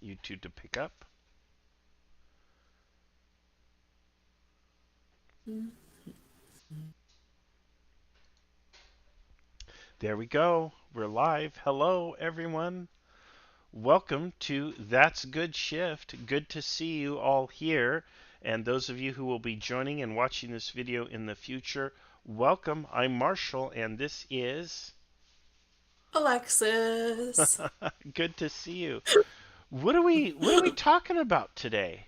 YouTube to pick up. There we go. We're live. Hello, everyone. Welcome to That's Good Shift. Good to see you all here. And those of you who will be joining and watching this video in the future, welcome. I'm Marshall, and this is. Alexis. Good to see you. What are we talking about today?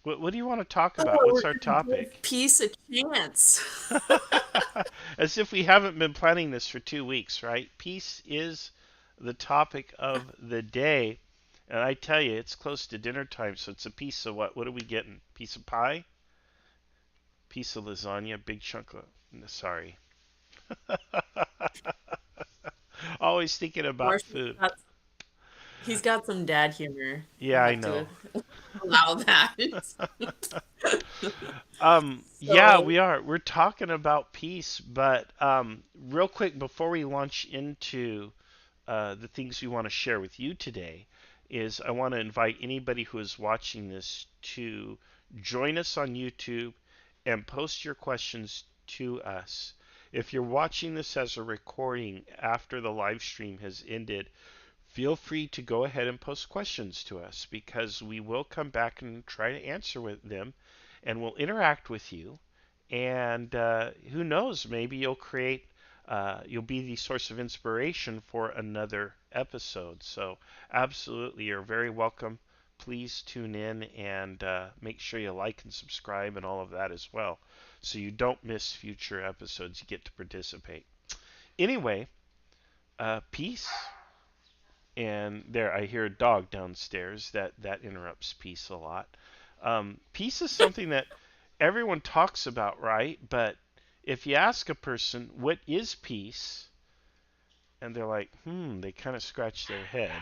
What do you want to talk Oh, about? What's we're our gonna give topic? peace a chance. As if we haven't been planning this for 2 weeks, right? Peace is the topic of the day. And I tell you, it's close to dinner time, so it's a piece of what? What are we getting? Piece of pie? Piece of lasagna? Big chunk of. No, sorry. Always thinking about Marshall's food. got he's got some dad humor. I Yeah, I have know. to allow that. Yeah, So, we are. We're talking about peace, but real quick before we launch into the things we want to share with you today is I want to invite anybody who is watching this to join us on YouTube and post your questions to us. If you're watching this as a recording after the live stream has ended, feel free to go ahead and post questions to us because we will come back and try to answer with them and we'll interact with you. And who knows, maybe you'll be the source of inspiration for another episode. So, absolutely, you're very welcome. Please tune in and make sure you like and subscribe and all of that as well. So you don't miss future episodes. You get to participate. Anyway, peace. And there, I hear a dog downstairs. That interrupts peace a lot. Peace is something that everyone talks about, right? But if you ask a person what is peace, and they're like, they kind of scratch their head.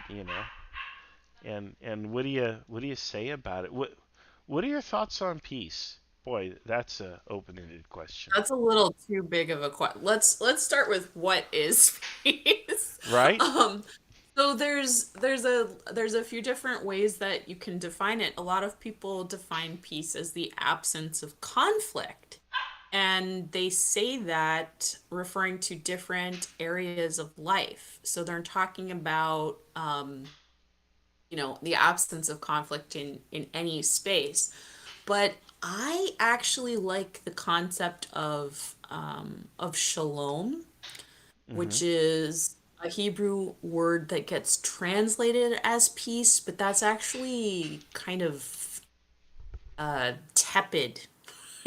And what do you say about it? What are your thoughts on peace? Boy, that's a open-ended question, that's a little too big of a question. Let's start with what is peace. right? Um, so there's a few different ways that you can define it. A lot of people define peace as the absence of conflict. And they say that referring to different areas of life. So they're talking about, the absence of conflict in any space. But I actually like the concept of shalom, Hmm. which is a Hebrew word that gets translated as peace, but that's actually kind of tepid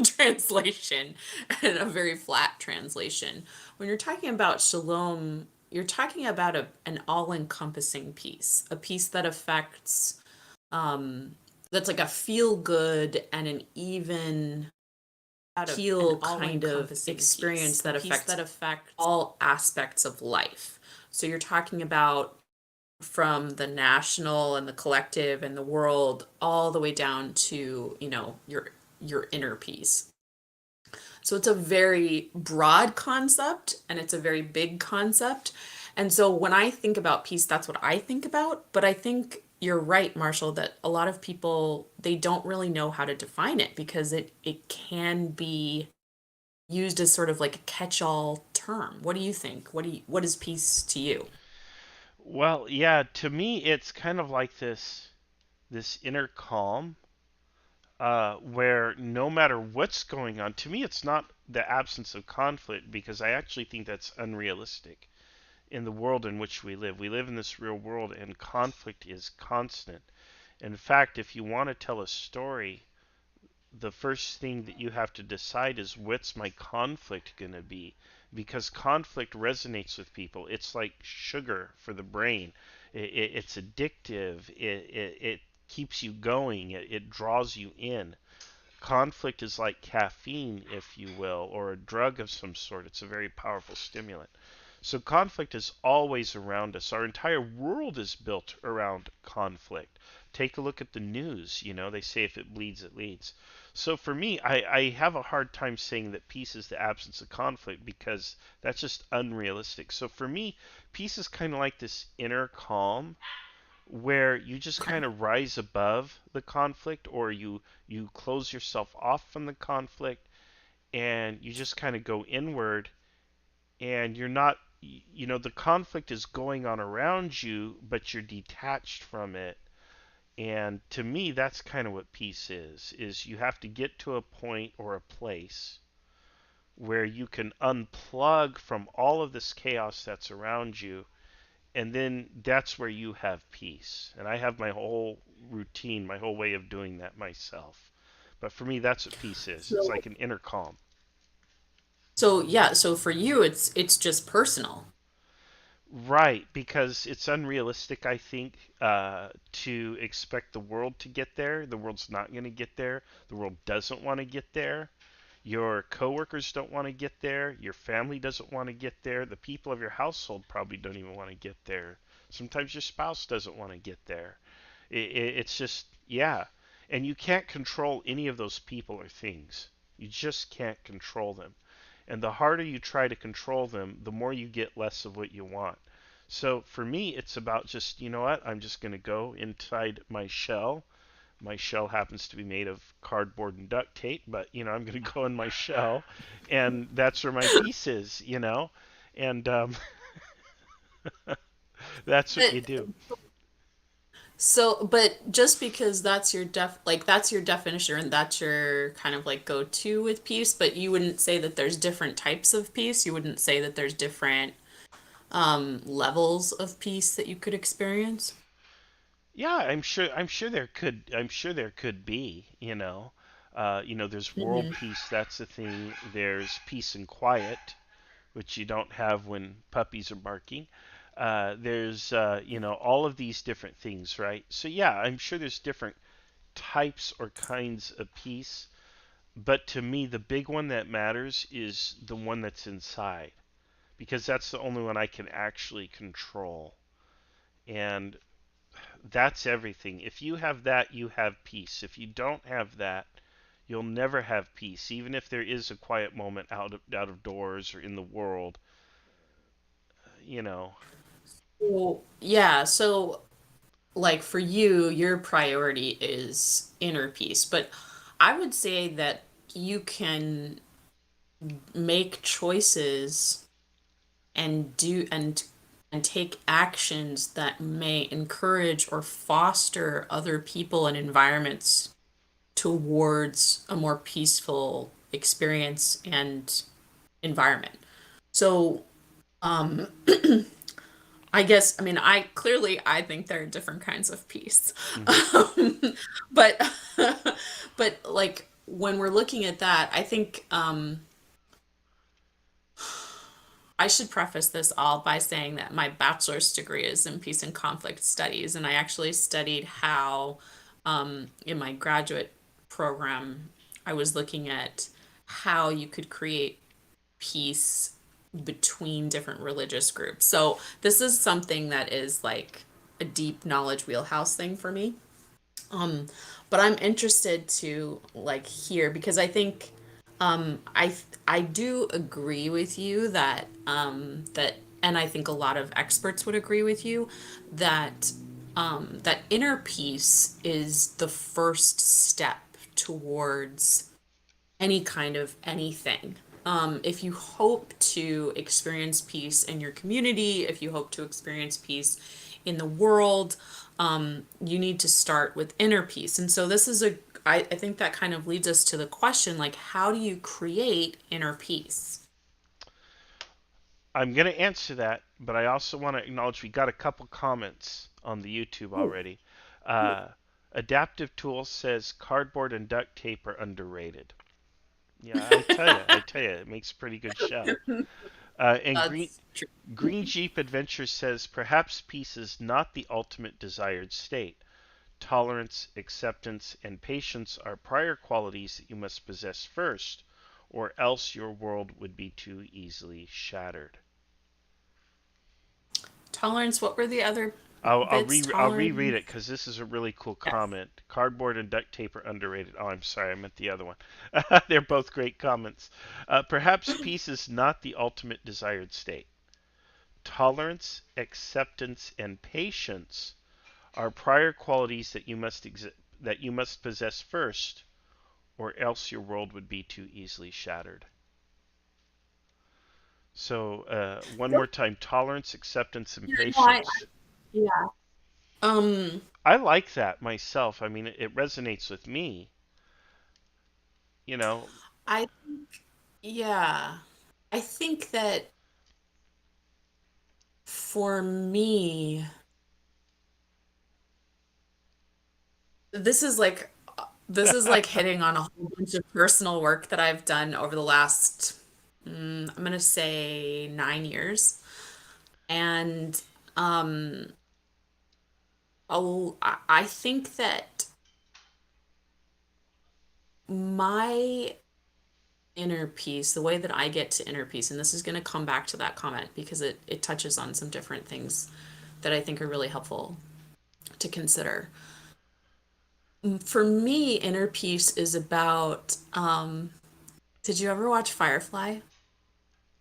translation and a very flat translation. When you're talking about shalom, you're talking about an all-encompassing peace, a peace that affects, that's like a feel good and an even keel kind of experience that affects all aspects of life. So you're talking about from the national and the collective and the world all the way down to, your inner peace. So it's a very broad concept and it's a very big concept. And so when I think about peace, that's what I think about. But I think you're right, Marshall, that a lot of people they don't really know how to define it because it can be used as sort of like a catch-all term. What do you think? What is peace to you? Well, yeah, to me, it's kind of like this inner calm where no matter what's going on, to me, it's not the absence of conflict because I actually think that's unrealistic in the world in which we live. We live in this real world, and conflict is constant. In fact, if you want to tell a story, the first thing that you have to decide is what's my conflict going to be? Because conflict resonates with people. It's like sugar for the brain. It's addictive. It keeps you going. It draws you in. Conflict is like caffeine, if you will, or a drug of some sort. It's a very powerful stimulant. So conflict is always around us. Our entire world is built around conflict. Take a look at the news. They say if it bleeds, it leads. So for me, I have a hard time saying that peace is the absence of conflict because that's just unrealistic. So for me, peace is kind of like this inner calm where you just Okay. kind of rise above the conflict, or you close yourself off from the conflict, and you just kind of go inward, and you're not, the conflict is going on around you, but you're detached from it. And to me, that's kind of what peace is you have to get to a point or a place where you can unplug from all of this chaos that's around you, and then that's where you have peace. And I have my whole routine, my whole way of doing that myself. But for me, that's what peace is. It's So like an inner calm. so yeah, so for you it's just personal. Right, because it's unrealistic, I think, to expect the world to get there. The world's not going to get there. The world doesn't want to get there. Your coworkers don't want to get there. Your family doesn't want to get there. The people of your household probably don't even want to get there. Sometimes your spouse doesn't want to get there. It's just, yeah. And you can't control any of those people or things. You just can't control them. And the harder you try to control them, the more you get less of what you want. So for me, it's about just, you know what? I'm just going to go inside my shell. My shell happens to be made of cardboard and duct tape, but, I'm going to go in my shell, and that's where my peace is. And that's what you But do. but just because that's your that's your definition and that's your kind of like go-to with peace, but you wouldn't say that there's different types of peace. You wouldn't say that there's different levels of peace that you could experience. Yeah, I'm sure there could be. There's world Hmm. peace, that's the thing. There's peace and quiet, which you don't have when puppies are barking. There's all of these different things, right? So yeah, I'm sure there's different types or kinds of peace, but to me, the big one that matters is the one that's inside, because that's the only one I can actually control. And that's everything. If you have that, you have peace. If you don't have that, you'll never have peace. Even if there is a quiet moment out of doors or in the world, you know. Well, yeah, so like for you, your priority is inner peace, but I would say that you can make choices and take actions that may encourage or foster other people and environments towards a more peaceful experience and environment. So, um, I guess, I mean, I think there are different kinds of peace. Hmm. Um, but, but like when we're looking at that, I think, I should preface this all by saying that my bachelor's degree is in peace and conflict studies, and I actually studied how, in my graduate program, I was looking at how you could create peace between different religious groups. So this is something that is like a deep knowledge wheelhouse thing for me. Um, but I'm interested to like hear because I think I do agree with you that and I think a lot of experts would agree with you that that inner peace is the first step towards any kind of anything. If you hope to experience peace in your community, if you hope to experience peace in the world, you need to start with inner peace. And so this is I think that kind of leads us to the question like, how do you create inner peace? I'm going to answer that, but I also want to acknowledge we got a couple comments on the YouTube Ooh. already. Uh, Adaptive Tools says cardboard and duct tape are underrated. Yeah, I tell you, it makes a pretty good shell. And That's true. Green Jeep Adventure says perhaps peace is not the ultimate desired state. Tolerance, acceptance, and patience are prior qualities that you must possess first, or else your world would be too easily shattered. Tolerance, what were the other bits? I'll reread it Tolerance. because this is a really cool Yes. comment. Cardboard and duct tape are underrated. Oh, I'm sorry, I meant the other one. They're both great comments. Perhaps peace is not the ultimate desired state. Tolerance, acceptance, and patience are prior qualities that you must possess first, or else your world would be too easily shattered. So, one more time: tolerance, acceptance, and Yeah, no, patience. yeah. Um, I like that myself. I mean, it resonates with me. You know, I yeah. I think that for me, this is like this is like hitting on a whole bunch of personal work that I've done over the last, I'm gonna say 9 years. And I think that my inner peace, the way that I get to inner peace, and this is going to come back to that comment because it touches on some different things that I think are really helpful to consider. For me, inner peace is about, did you ever watch Firefly,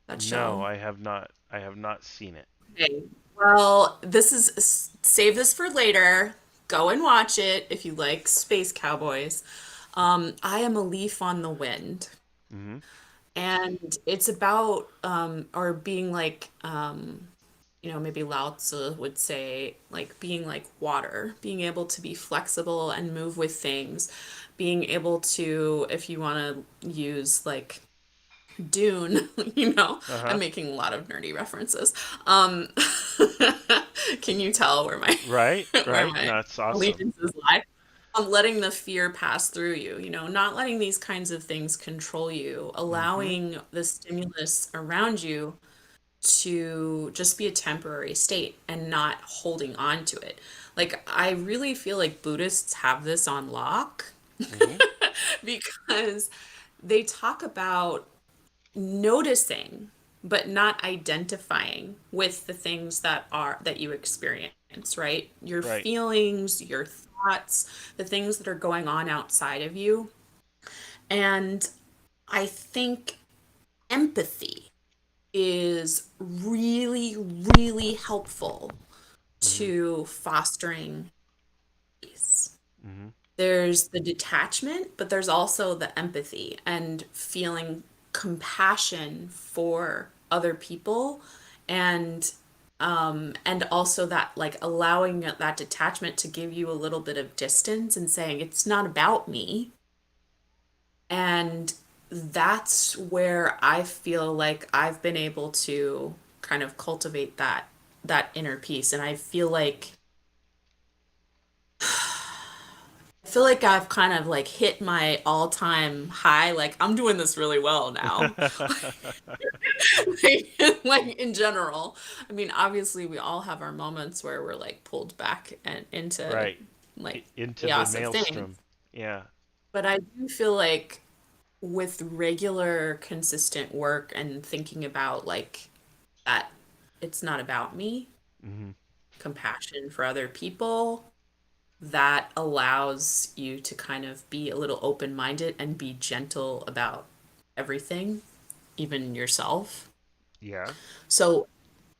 that no, show? I have not. I have not seen it. Okay. Well, save this for later. Go and watch it if you like space cowboys. I am a leaf on the wind. Hmm. And it's about, or being like, maybe Lao Tzu would say, like being like water, being able to be flexible and move with things, being able to, if you want to use like Dune, Uh I'm huh. making a lot of nerdy references. Um, can you tell where my Right. where Right. my No, it's awesome. allegiances lie? Letting the fear pass through you, not letting these kinds of things control you, Hmm. allowing the stimulus around you to just be a temporary state and not holding on to it. Like, I really feel like Buddhists have this on lock Hmm. because they talk about noticing but not identifying with the things that you experience, right? Your Right. feelings, your thoughts, the things that are going on outside of you. And I think empathy is really, really helpful Hmm. to fostering peace. Hmm. There's the detachment, but there's also the empathy and feeling compassion for other people, and and also that, like, allowing that detachment to give you a little bit of distance and saying it's not about me. And that's where I feel like I've been able to kind of cultivate that inner peace. And I feel like I've kind of like hit my all-time high. Like, I'm doing this really well now. Like, in general. I mean, obviously we all have our moments where we're like pulled back and into Right. like Into the chaos of things. maelstrom. Yeah. But I do feel like with regular consistent work and thinking about like that it's not about me, Hmm. compassion for other people, that allows you to kind of be a little open-minded and be gentle about everything, even yourself. Yeah. So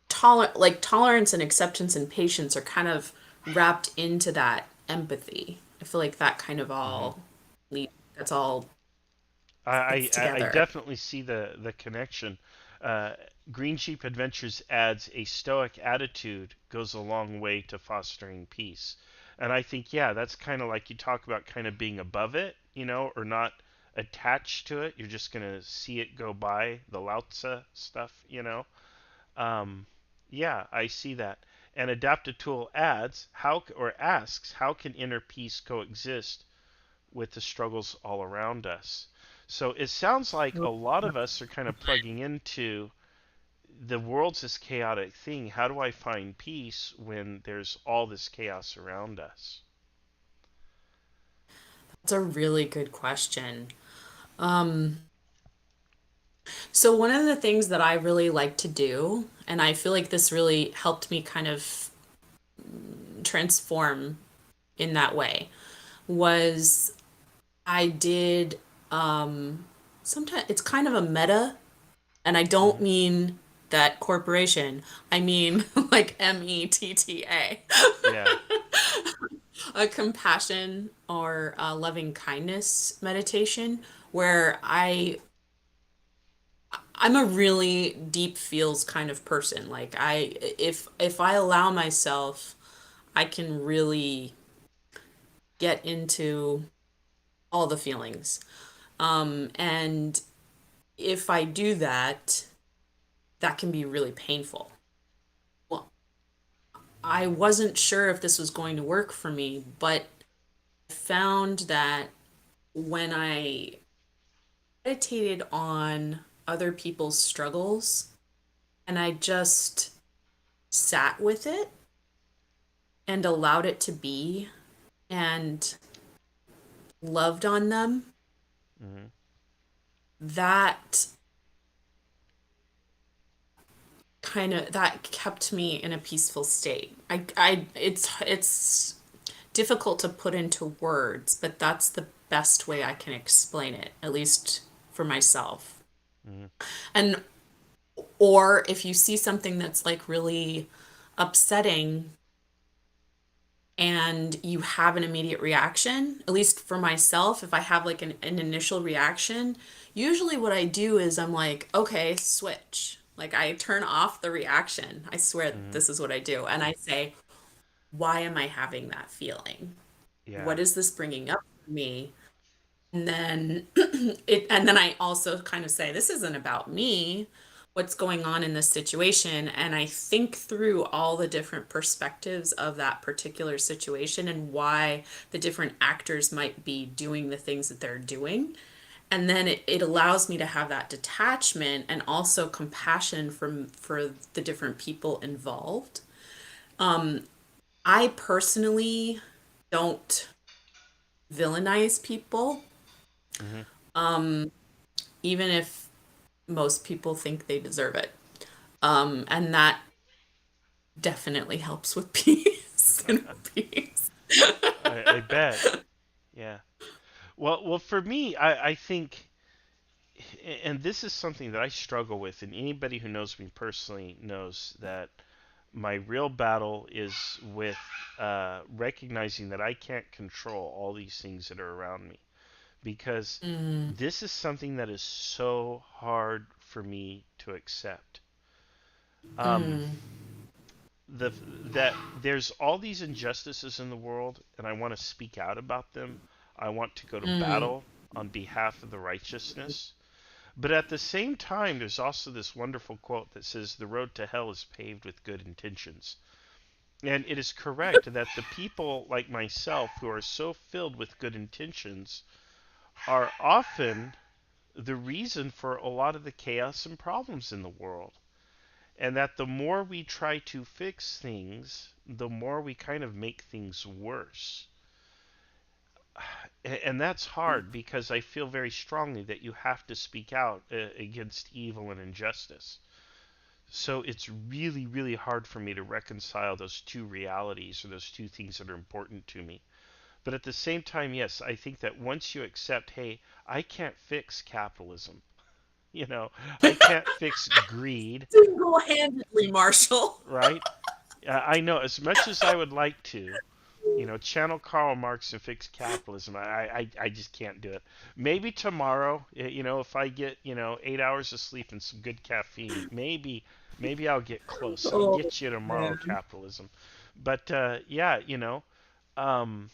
tolerance and acceptance and patience are kind of wrapped into that empathy. I feel like that kind of Hmm. all that's all fits I together. definitely see the connection. Uh, Green Sheep Adventures adds a stoic attitude goes a long way to fostering peace. And I think, yeah, that's kind of like you talk about kind of being above it, or not attached to it. You're just going to see it go by, the Lao Tzu stuff. Um, yeah, I see that. And Adaptive Tool adds, or asks, how can inner peace coexist with the struggles all around us? So it sounds like a lot of us are kind of plugging into the world's this chaotic thing. How do I find peace when there's all this chaos around us? That's a really good question. Um, so one of the things that I really like to do, and I feel like this really helped me kind of transform in that way, was I did sometimes it's kind of a meta, and I don't Hmm. mean that corporation. I mean, like METTA. Yeah. A compassion or a loving kindness meditation where I'm a really deep feels kind of person. Like if I allow myself, I can really get into all the feelings. And if I do that, that can be really painful. Well, I wasn't sure if this was going to work for me, but I found that when I meditated on other people's struggles and I just sat with it and allowed it to be and loved on them, Hmm. that that kept me in a peaceful state. It's difficult to put into words, but that's the best way I can explain it, at least for myself. Hmm. And or if you see something that's like really upsetting and you have an immediate reaction, at least for myself, if I have like an initial reaction, usually what I do is I'm like, okay, switch. Like I turn off the reaction. I swear Hmm. this is what I do. And I say, why am I having that feeling? Yeah. What is this bringing up for me? And then and then I also kind of say, this isn't about me. What's going on in this situation? And I think through all the different perspectives of that particular situation and why the different actors might be doing the things that they're doing. And then it allows me to have that detachment and also compassion for the different people involved. I personally don't villainize people, Hmm. even if most people think they deserve it. And that definitely helps with peace and peace. I bet. Yeah. Well, for me, I think, and this is something that I struggle with, and anybody who knows me personally knows that my real battle is with recognizing that I can't control all these things that are around me, because Mm, this is something that is so hard for me to accept. Um, mm, the that there's all these injustices in the world, and I want to speak out about them. I want to go to mm, battle on behalf of the righteousness. But at the same time, there's also this wonderful quote that says, "The road to hell is paved with good intentions." And it is correct that the people like myself who are so filled with good intentions are often the reason for a lot of the chaos and problems in the world. And that the more we try to fix things, the more we kind of make things worse. And that's hard because I feel very strongly that you have to speak out against evil and injustice. So it's really, really hard for me to reconcile those two realities or those two things that are important to me. But at the same time, yes, I think that once you accept, hey, I can't fix capitalism, you know, I can't fix greed, single-handedly, Marshall. right? I know as much as I would like to, channel Karl Marx and fix capitalism. I just can't do it. Maybe tomorrow, if I get, 8 hours of sleep and some good caffeine, maybe I'll get close. I'll Oh, get you tomorrow, man. capitalism. But yeah, um,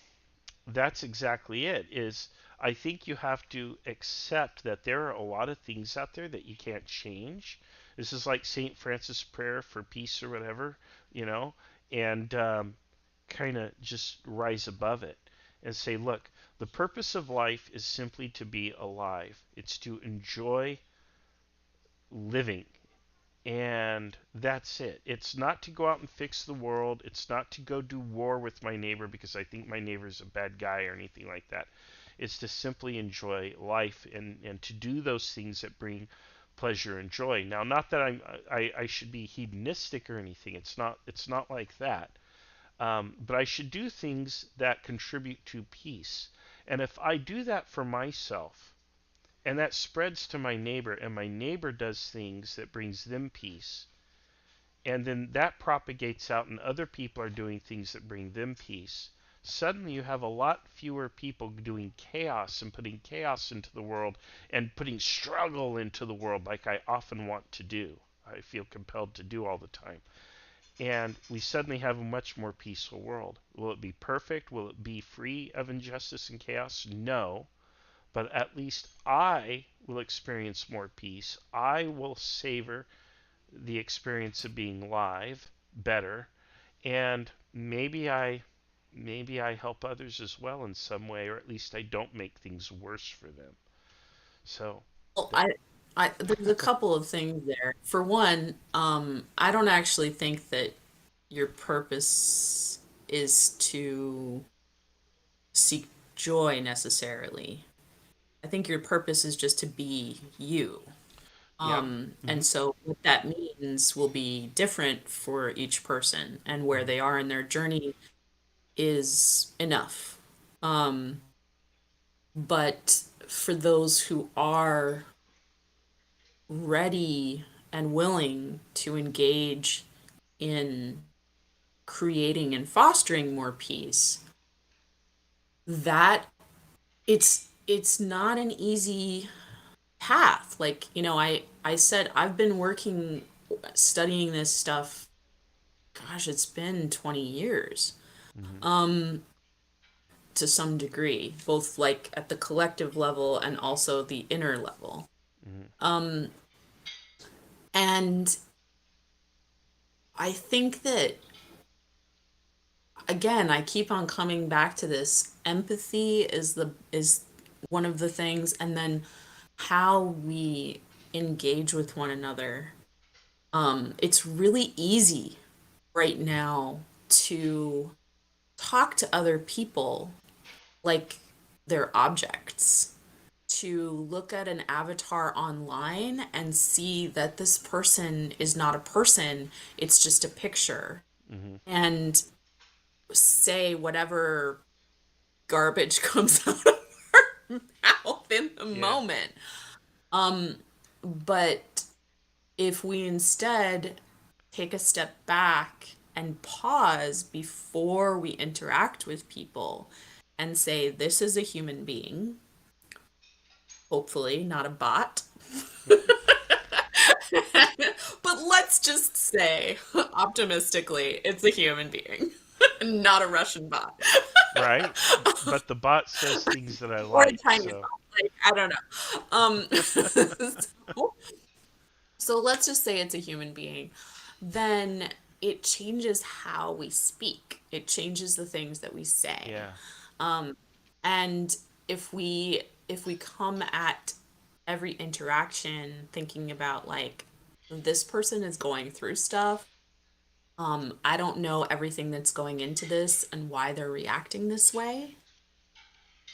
that's exactly it. Is I think you have to accept that there are a lot of things out there that you can't change. This is like Saint Francis' prayer for peace or whatever, you know, and kind of just rise above it and say, look, the purpose of life is simply to be alive. It's to enjoy living. And that's it. It's not to go out and fix the world. It's not to go do war with my neighbor because I think my neighbor's a bad guy or anything like that. It's to simply enjoy life and to do those things that bring pleasure and joy. Now, not that I should be hedonistic or anything. It's not like that. But I should do things that contribute to peace. And if I do that for myself, and that spreads to my neighbor, and my neighbor does things that brings them peace, and then that propagates out and other people are doing things that bring them peace. Suddenly you have a lot fewer people doing chaos and putting chaos into the world and putting struggle into the world like I often want to do. I feel compelled to do all the time. And we suddenly have a much more peaceful world. Will it be perfect? Will it be free of injustice and chaos? No. But at least I will experience more peace. I will savor the experience of being live better, and maybe I help others as well in some way, or at least I don't make things worse for them. So, Well, th- there's a couple of things there. For one, I don't actually think that your purpose is to seek joy necessarily. I think your purpose is just to be you. yeah, And so what that means will be different for each person, and where they are in their journey is enough. Um, but for those who are ready and willing to engage in creating and fostering more peace, that it's not an easy path. Like, I said I've been working studying this stuff, gosh, it's been 20 years, hmm to some degree, both like at the collective level and also the inner level. hmm Um, and I think that, again, I keep on coming back to this. Empathy is one of the things, and then how we engage with one another. It's really easy right now to talk to other people like they're objects, to look at an avatar online and see that this person is not a person, it's just a picture, hmm and say whatever garbage comes out of our mouth in the yeah, moment. But if we instead take a step back and pause before we interact with people and say, this is a human being, hopefully not a bot. But let's just say, optimistically, it's a human being, not a Russian bot. right. But the bot says things that I Or a like, Chinese so bot. Like, I don't know. So, so let's just say it's a human being. Then it changes how we speak. It changes the things that we say. yeah, And if we come at every interaction thinking about like, this person is going through stuff. I don't know everything that's going into this and why they're reacting this way,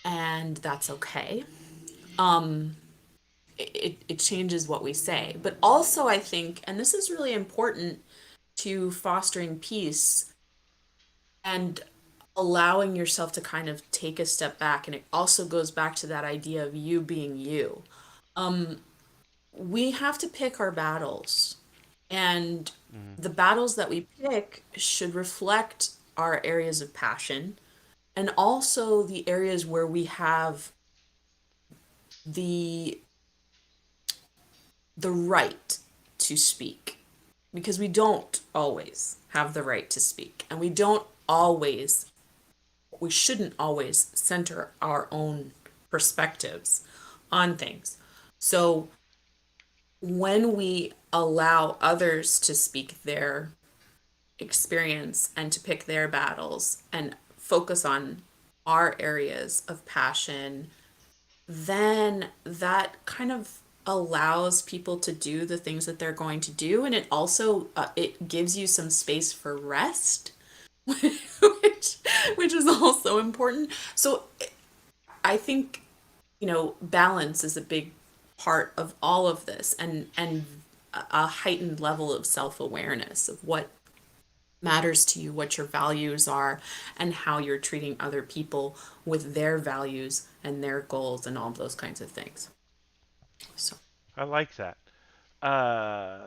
and that's okay. It changes what we say. But also, I think, and this is really important to fostering peace and allowing yourself to kind of take a step back, and it also goes back to that idea of you being you. We have to pick our battles, and hmm the battles that we pick should reflect our areas of passion and also the areas where we have the the right to speak, because we don't always have the right to speak, and we shouldn't always center our own perspectives on things. So when we allow others to speak their experience and to pick their battles and focus on our areas of passion, then that kind of allows people to do the things that they're going to do, and it also it gives you some space for rest, which which is also important. So I think, balance is a big part of all of this, and a heightened level of self-awareness of what matters to you, what your values are, and how you're treating other people with their values and their goals and all those kinds of things. So, I like that.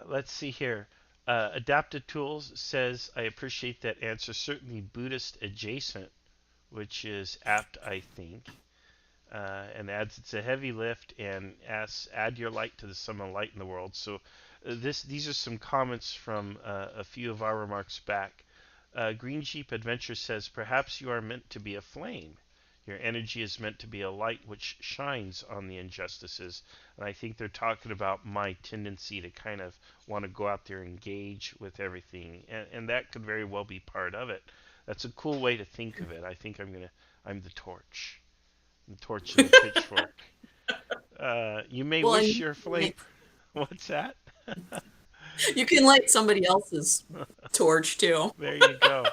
Let's see here. Adapted Tools says, I appreciate that answer. Certainly Buddhist adjacent, which is apt, I think. And adds it's a heavy lift and asks, add your light to the sum of light in the world. So these are some comments from a few of our remarks back. Green Jeep Adventure says, perhaps you are meant to be a flame. Your energy is meant to be a light which shines on the injustices. And I think they're talking about my tendency to kind of want to go out there and engage with everything. And that could very well be part of it. That's a cool way to think of it. I think I'm the torch. The torch and the pitchfork. You may well, and wish your flame. What's that? you can light somebody else's torch too. There you go.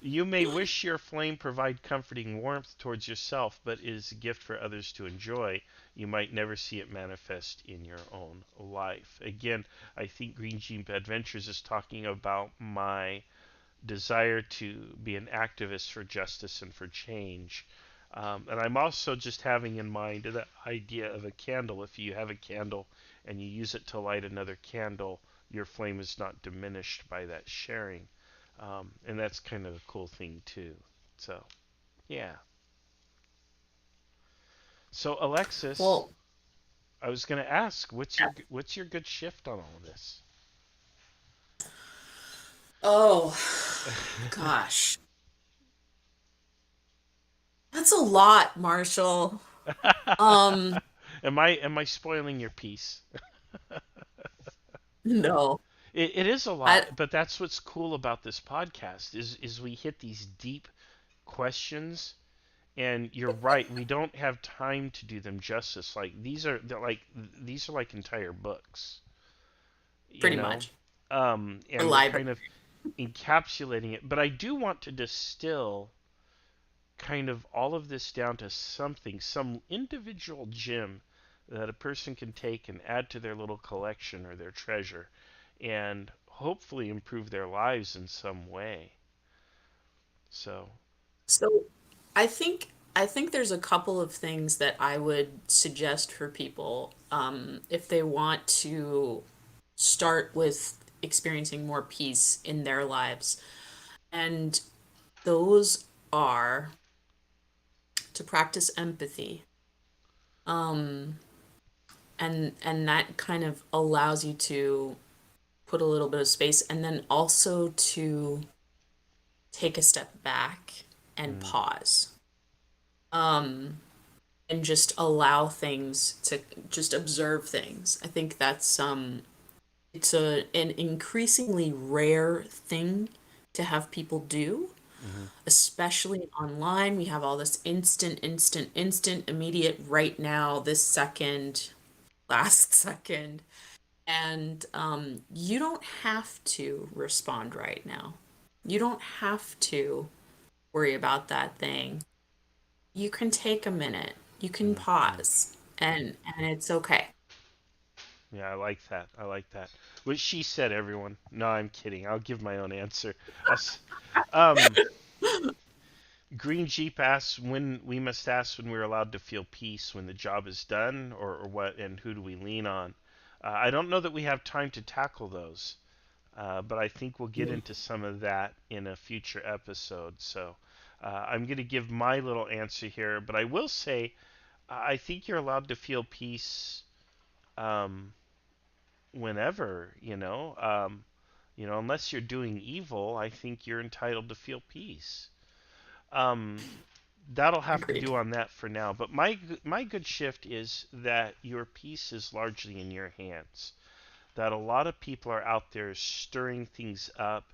You may wish your flame provide comforting warmth towards yourself, but it is a gift for others to enjoy. You might never see it manifest in your own life. Again, I think Green Jeep Adventures is talking about my desire to be an activist for justice and for change. And I'm also just having in mind the idea of a candle. If you have a candle and you use it to light another candle, your flame is not diminished by that sharing. And that's kind of a cool thing too. So yeah. So Alexis, Well, I was going to ask, what's your good shift on all of this? oh gosh, that's a lot, Marshall. Um, am I spoiling your piece? no, It is a I lot, but that's what's cool about this podcast is we hit these deep questions, and you're right, we don't have time to do them justice. Like these are like entire books, you pretty know, much or and we're library. kind of encapsulating it. But I do want to distill kind of all of this down to something, some individual gem that a person can take and add to their little collection or their treasure, and hopefully improve their lives in some way. So, So, I think there's a couple of things that I would suggest for people if they want to start with experiencing more peace in their lives, and those are to practice empathy. Um, and that kind of allows you to put a little bit of space and then also to take a step back and mm, pause. Um, and just allow things to just observe things. I think that's it's an increasingly rare thing to have people do, mm-hmm, especially online. We have all this instant, immediate, right now, this second, last second. And you don't have to respond right now. You don't have to worry about that thing. You can take a minute. You can mm-hmm. pause, and it's okay. Yeah, I like that. I like that. What she said, everyone. No, I'm kidding. I'll give my own answer. I'll, um, Green Jeep asks when we must ask when we're allowed to feel peace when the job is done, or what, and who do we lean on? I don't know that we have time to tackle those, but I think we'll get into some of that in a future episode. So I'm going to give my little answer here, but I will say I think you're allowed to feel peace um, whenever, unless you're doing evil. I think you're entitled to feel peace. Um, that'll have to Agreed. do on that for now. But my good shift is that your peace is largely in your hands. That a lot of people are out there stirring things up,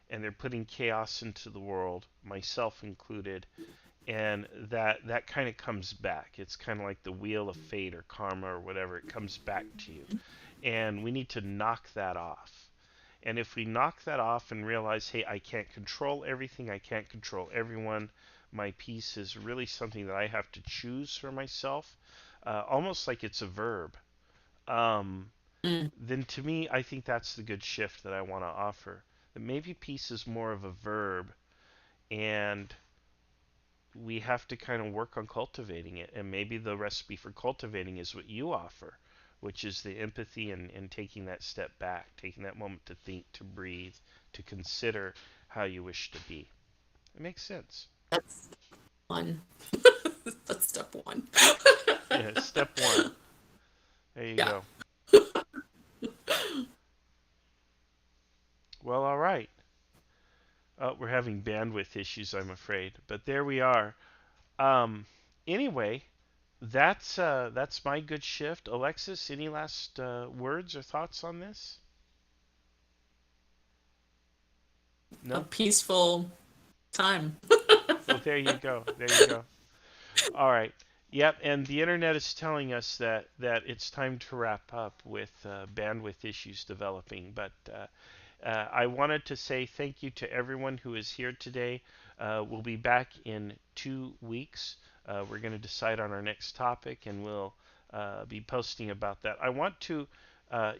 and they're putting chaos into the world, myself included, and that kind of comes back. It's kind of like the wheel of fate or karma or whatever. It comes back to you, and we need to knock that off. And if we knock that off and realize, hey, I can't control everything, I can't control everyone, my peace is really something that I have to choose for myself, almost like it's a verb. Um, Mm, then to me, I think that's the good shift that I want to offer. That maybe peace is more of a verb, and we have to kind of work on cultivating it. And maybe the recipe for cultivating is what you offer. which is the empathy and taking that step back, taking that moment to think, to breathe, to consider how you wish to be. It makes sense. That's one. That's step one. Yeah, step one. There you Yeah. go. Well, all right. We're having bandwidth issues, I'm afraid, but there we are. Um, anyway, that's my good shift. Alexis, any last words or thoughts on this? A No? peaceful time. Well, there you go. There you go. All right. Yep, and the internet is telling us that it's time to wrap up with bandwidth issues developing. But I wanted to say thank you to everyone who is here today. We'll be back in 2 weeks. We're going to decide on our next topic, and we'll be posting about that. I want to,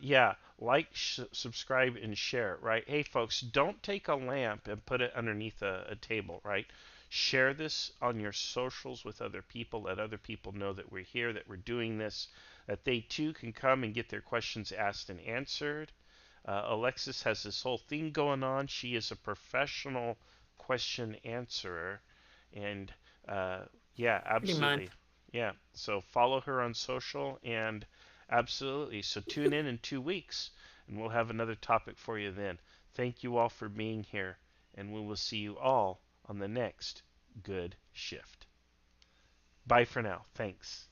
yeah, like, subscribe, and share, right? Hey, folks, don't take a lamp and put it underneath a table, right? Share this on your socials with other people. Let other people know that we're here, that we're doing this, that they too can come and get their questions asked and answered. Alexis has this whole thing going on. She is a professional question answerer. And uh, yeah, Pretty much. absolutely. Yeah. So follow her on social and absolutely. So tune in 2 weeks and we'll have another topic for you then. Thank you all for being here, and we will see you all on the next Good Shift. Bye for now. Thanks.